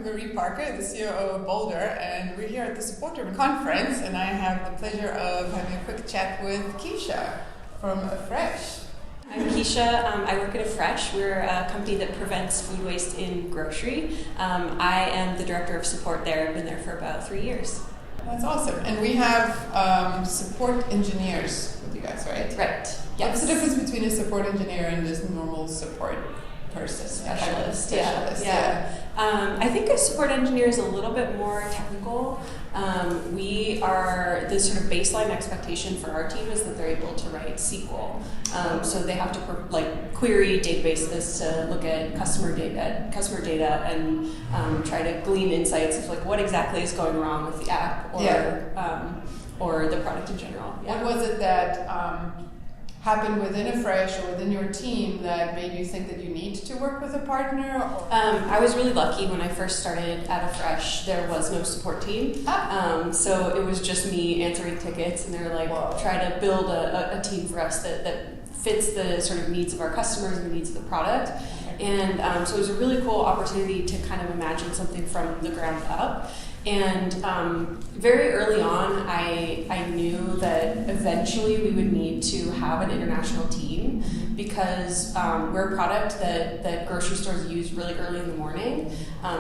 Marie Parker, the CEO of Boldr, and we're here at the Support-Driven Conference, and I have the pleasure of having a quick chat with Keisha from Afresh. I'm Keisha. I work at Afresh. We're a company that prevents food waste in grocery. I am the director of support there. I've been there for about 3 years. That's awesome. And we have support engineers with you guys, right? Right. Yes. What's the difference between a support engineer and this normal support person? Specialist. Yeah. I think a support engineer is a little bit more technical. We are, the sort of baseline expectation for our team is that they're able to write SQL. So they have to query databases to look at customer data and try to glean insights of what exactly is going wrong with the app or the product in general. Yeah. What was it that happened within Afresh or within your team that made you think that you need to work with a partner? I was really lucky when I first started at Afresh. There was no support team. So it was just me answering tickets, and they were like, try to build a team for us that fits the sort of needs of our customers and the needs of the product. And so it was a really cool opportunity to kind of imagine something from the ground up. And very early on, I knew that eventually we would need to have an international team because we're a product that grocery stores use really early in the morning,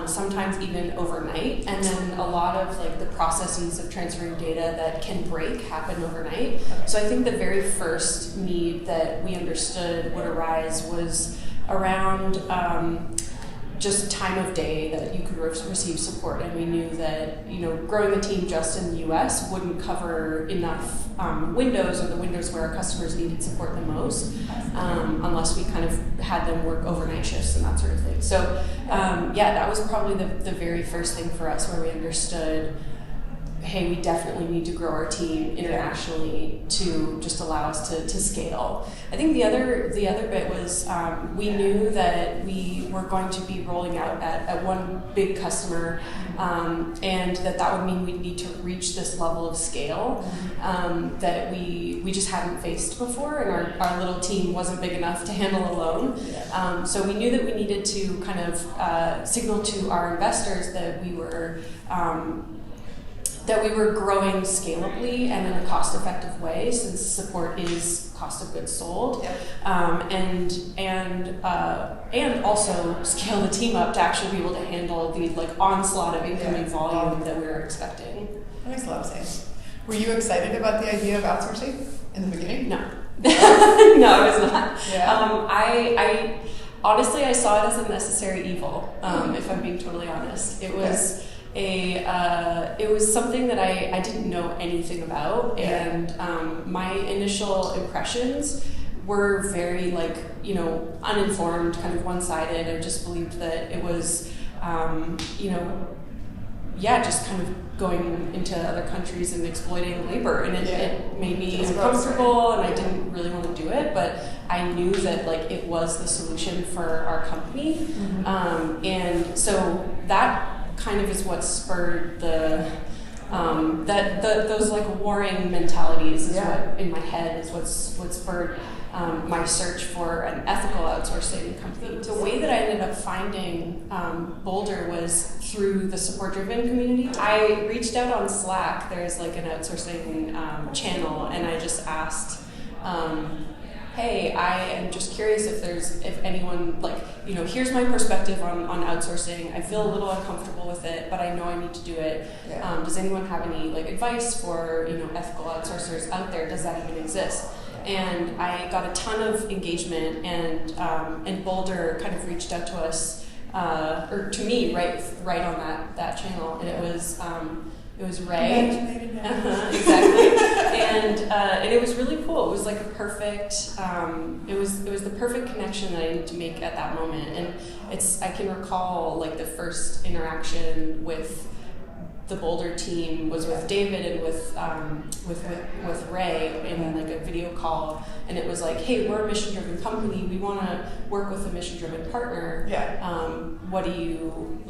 sometimes even overnight, and then a lot of the processes of transferring data that can break happen overnight. So I think the very first need that we understood would arise was around just time of day that you could receive support, and we knew that growing the team just in the U.S. wouldn't cover enough windows, or the windows where our customers needed support the most, unless we kind of had them work overnight shifts and that sort of thing. So that was probably the very first thing for us, where we understood, hey, we definitely need to grow our team internationally to just allow us to scale. I think the other bit was we knew that we were going to be rolling out at one big customer, and that would mean we'd need to reach this level of scale that we just hadn't faced before, and our little team wasn't big enough to handle alone. So we knew that we needed to kind of signal to our investors that we were growing scalably and in a cost-effective way, since support is cost of goods sold, and also scale the team up to actually be able to handle the onslaught of incoming volume that we were expecting. That makes a lot of sense. Were you excited about the idea of outsourcing in the beginning? No. No, I was not. Yeah. I honestly, I saw it as a necessary evil, if I'm being totally honest. It was it was something that I didn't know anything about, and my initial impressions were very uninformed, kind of one-sided. I just believed that it was just kind of going into other countries and exploiting labor, and it made me uncomfortable, and I didn't really want to do it, but I knew that it was the solution for our company, and so that kind of is what spurred those warring mentalities is what in my head is what spurred my search for an ethical outsourcing company. The way that I ended up finding Boldr was through the support-driven community. I reached out on Slack. There's an outsourcing channel, and I just asked, hey, I am just curious if anyone, here's my perspective on outsourcing. I feel a little uncomfortable with it, but I know I need to do it. Does anyone have any advice for ethical outsourcers out there? Does that even exist? And I got a ton of engagement, and Boldr kind of reached out to us, or to me, right on that channel, and it was Ray. Exactly. And it was really cool. It was a perfect, it was the perfect connection that I needed to make at that moment. And I can recall the first interaction with the Boldr team was with David and with Ray in a video call, and it was hey, we're a mission-driven company. We want to work with a mission-driven partner. What do you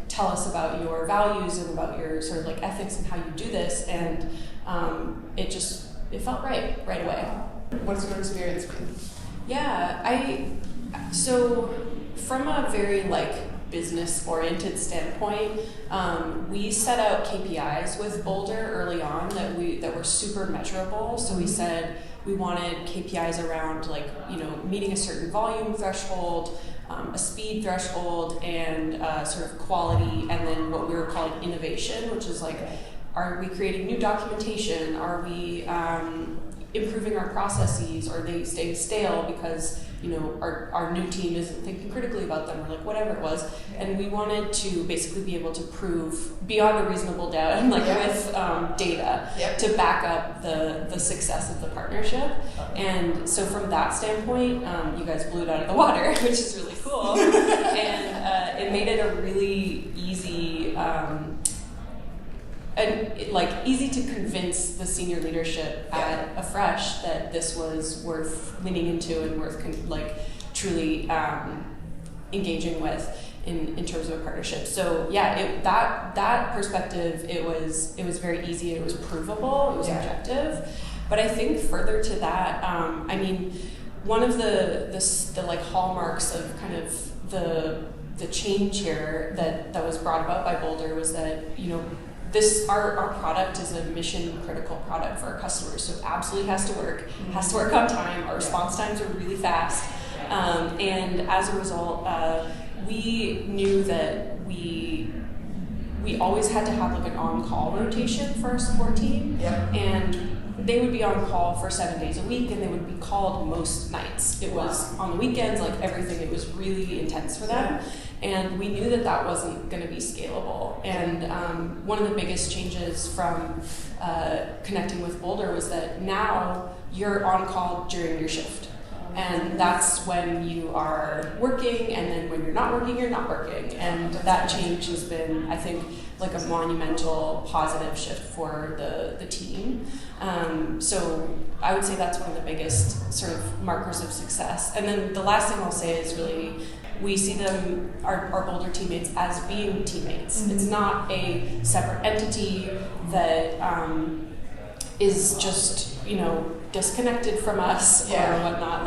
tell us about your values and about your sort of ethics and how you do this? And it felt right away. What's your experience been? Yeah, so from a very business-oriented standpoint, we set out KPIs with Boldr early on that were super measurable. So we said we wanted KPIs around meeting a certain volume threshold, a speed threshold, and sort of quality, and then what we were calling innovation, which is are we creating new documentation? Are we improving our processes? Or are they staying stale because our new team isn't thinking critically about them, or whatever it was? And we wanted to basically be able to prove beyond a reasonable doubt, with data to back up the success of the partnership. And so from that standpoint, you guys blew it out of the water, which is really cool. And it made it a really easy easy to convince the senior leadership at Afresh that this was worth leaning into and worth truly engaging with in terms of a partnership. So that perspective, it was very easy. It was provable. It was objective. But I think further to that, one of the hallmarks of kind of the change here that was brought about by Boldr was that our product is a mission critical product for our customers, so it absolutely has to work on time. Our response times are really fast, and as a result, we knew that we always had to have an on-call rotation for our support team, and they would be on call for 7 days a week, and they would be called most nights. It was on the weekends, everything. It was really intense for them. And we knew that wasn't going to be scalable. And one of the biggest changes from connecting with Boldr was that now you're on call during your shift. And that's when you are working, and then when you're not working, you're not working. And that change has been, I think, a monumental positive shift for the team. So I would say that's one of the biggest sort of markers of success. And then the last thing I'll say is really, we see them, our Boldr teammates, as being teammates. Mm-hmm. It's not a separate entity that is just, disconnected from us or whatnot.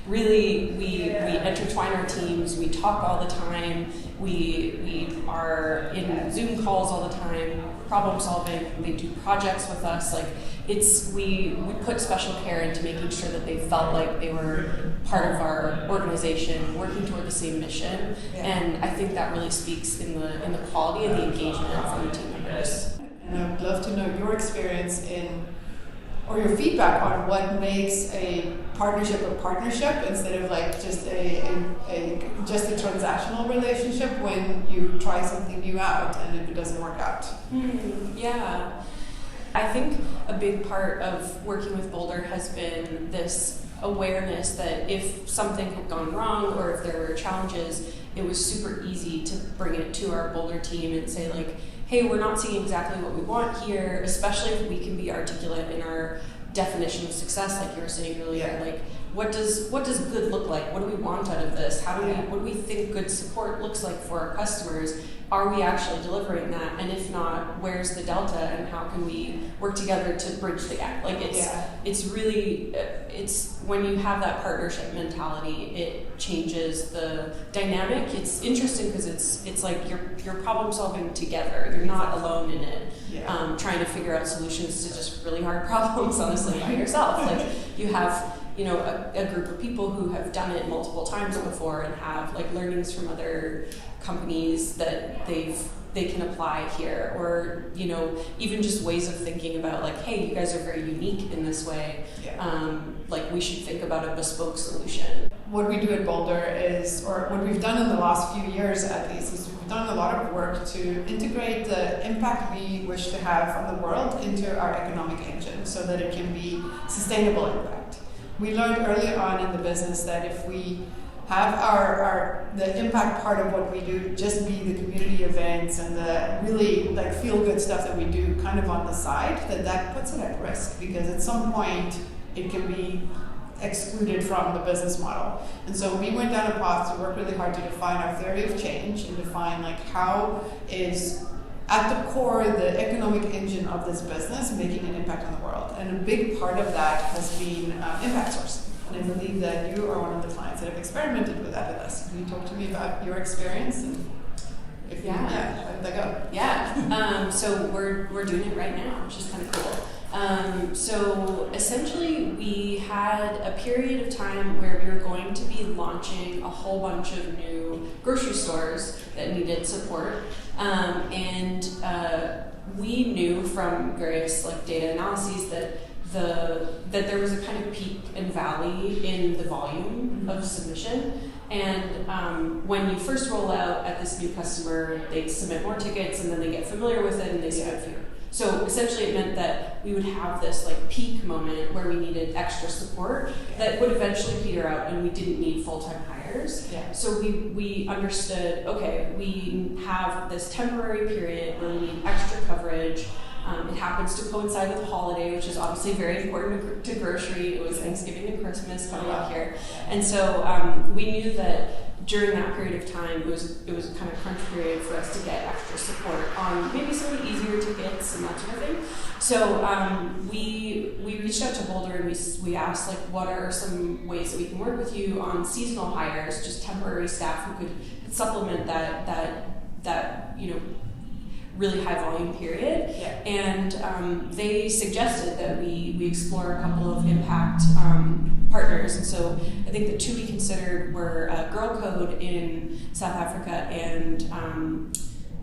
Really, we intertwine our teams, we talk all the time, we are in Zoom calls all the time, problem solving, they do projects with us. We put special care into making sure that they felt like they were part of our organization, working toward the same mission. And I think that really speaks in the quality and the engagement from the team members. And I would love to know your experience or your feedback on what makes a partnership a partnership instead of just a transactional relationship when you try something new out and if it doesn't work out. I think a big part of working with Boldr has been this awareness that if something had gone wrong or if there were challenges, it was super easy to bring it to our Boldr team and say hey, we're not seeing exactly what we want here, especially if we can be articulate in our definition of success, like you were saying earlier. What does good look like? What do we want out of this? What do we think good support looks like for our customers? Are we actually delivering that? And if not, where's the delta, and how can we work together to bridge the gap? It's really, when you have that partnership mentality, it changes the dynamic. It's interesting because it's like you're problem solving together. You're not alone in it, trying to figure out solutions to just really hard problems, honestly, by yourself. You have a group of people who have done it multiple times before and have learnings from other companies that they can apply here, or even just ways of thinking about hey, you guys are very unique in this way. We should think about a bespoke solution. What we do at Boldr is, or what we've done in the last few years at least, is we've done a lot of work to integrate the impact we wish to have on the world into our economic engine so that it can be sustainable impact. We learned early on in the business that if we have the impact part of what we do just be the community events and the really feel good stuff that we do kind of on the side, that puts it at risk, because at some point it can be excluded from the business model. And so we went down a path to work really hard to define our theory of change and define how is at the core the economic engine of this business making an impact on the world. And a big part of that has been impact sourcing. And I believe that you are one of the clients that have experimented with that with us. Can you talk to me about your experience? How did that go? Yeah. So we're doing it right now, which is kind of cool. So essentially, we had a period of time where we were going to be launching a whole bunch of new grocery stores that needed support, and we knew from various like data analyses that there was a kind of peak and valley in the volume of submission. And when you first roll out at this new customer, they submit more tickets and then they get familiar with it and they submit fewer. So essentially it meant that we would have this like peak moment where we needed extra support that would eventually peter out and we didn't need full-time hires. So we understood, okay, we have this temporary period where we need extra coverage. It happens to coincide with a holiday, which is obviously very important to grocery. It was Thanksgiving and Christmas coming up here. And so we knew that during that period of time, it was a kind of crunch period for us to get extra support on maybe some of the easier tickets and that sort of thing. So we reached out to Boldr and we asked, like, what are some ways that we can work with you on seasonal hires, just temporary staff who could supplement that really high volume period. And they suggested that we explore a couple of impact partners. And so I think the two we considered were Girl Code in South Africa and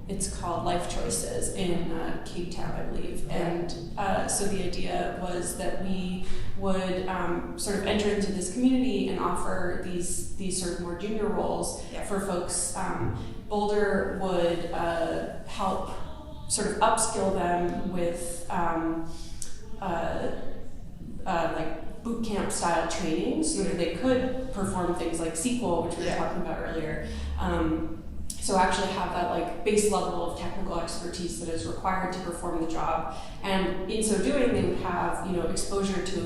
it's called Life Choices in Cape Town, I believe. And so the idea was that we would sort of enter into this community and offer these sort of more junior roles for folks. Boldr would help sort of upskill them with like boot camp style training so that they could perform things like SQL, which we were talking about earlier. So actually have that like base level of technical expertise that is required to perform the job, and in so doing, they would have exposure to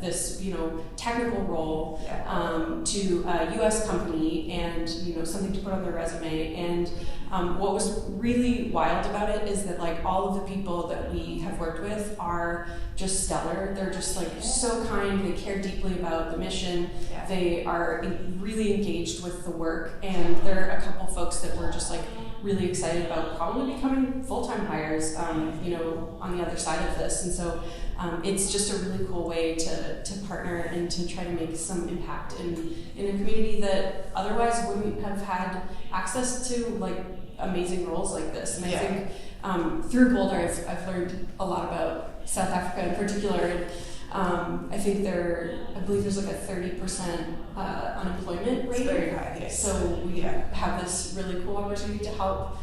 this technical role to a U.S. company and something to put on their resume. And what was really wild about it is that like all of the people that we have worked with are just stellar. They're just like so kind. They care deeply about the mission. They are really engaged with the work, and there are a couple folks that were just like really excited about probably becoming full-time hires, on the other side of this. And so it's just a really cool way to partner and to try to make some impact in a community that otherwise wouldn't have had access to like amazing roles like this. And I think through Boldr, I've learned a lot about South Africa in particular. I think I believe there's like a 30% unemployment rate. It's very high, yes. So we have this really cool opportunity to help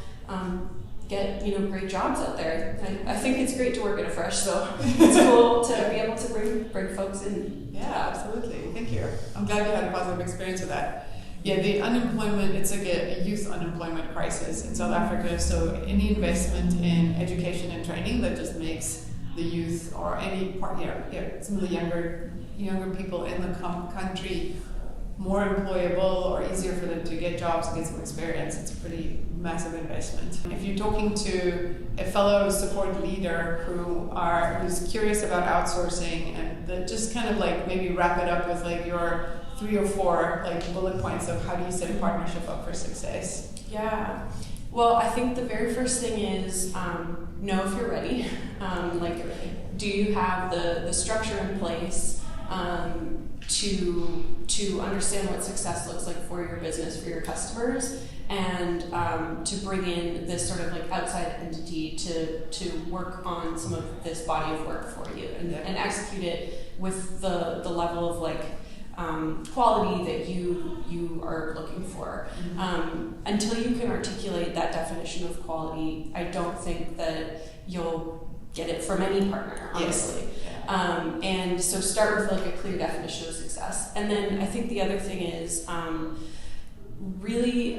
get great jobs out there. I think it's great to work at Afresh, so it's cool to be able to bring folks in. Yeah, absolutely. Thank you. I'm glad you had a positive experience with that. Yeah, the unemployment, it's like a youth unemployment crisis in South Africa. So any investment in education and training that just makes the youth or any part, some of the younger people in the country more employable or easier for them to get jobs and get some experience, it's a pretty massive investment. If you're talking to a fellow support leader who's curious about outsourcing and just kind of like maybe wrap it up with like your 3 or 4 like bullet points of how do you set a partnership up for success? Yeah. Well, I think the very first thing is know if you're ready. Do you have the structure in place to understand what success looks like for your business, for your customers, and to bring in this sort of like outside entity to work on some of this body of work for you and execute it with the level of like quality that you are looking for. Until you can articulate that definition of quality, I don't think that you'll get it from any partner, honestly. And so start with like a clear definition of success. And then I think the other thing is really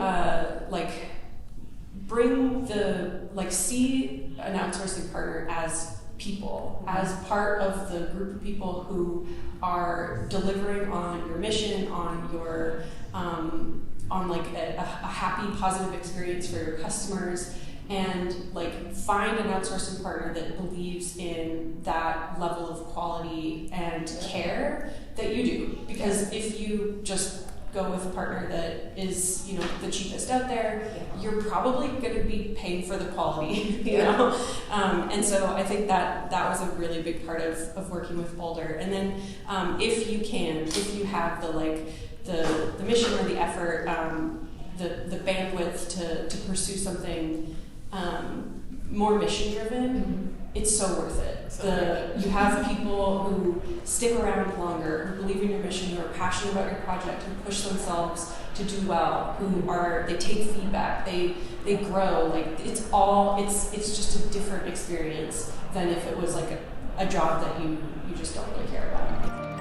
see an outsourcing partner as people, as part of the group of people who are delivering on your mission, on your on like a happy, positive experience for your customers, and like find an outsourcing partner that believes in that level of quality and care that you do. Because if you just go with a partner that is, you know, the cheapest out there, you're probably going to be paying for the quality, you know? And so I think that was a really big part of working with Boldr. And then if you have the mission or the effort, the bandwidth to pursue something more mission driven, it's so worth it. You have people who stick around longer, who believe in your mission, who are passionate about your project, who push themselves to do well, they take feedback, they grow. Like it's just a different experience than if it was like a job that you just don't really care about.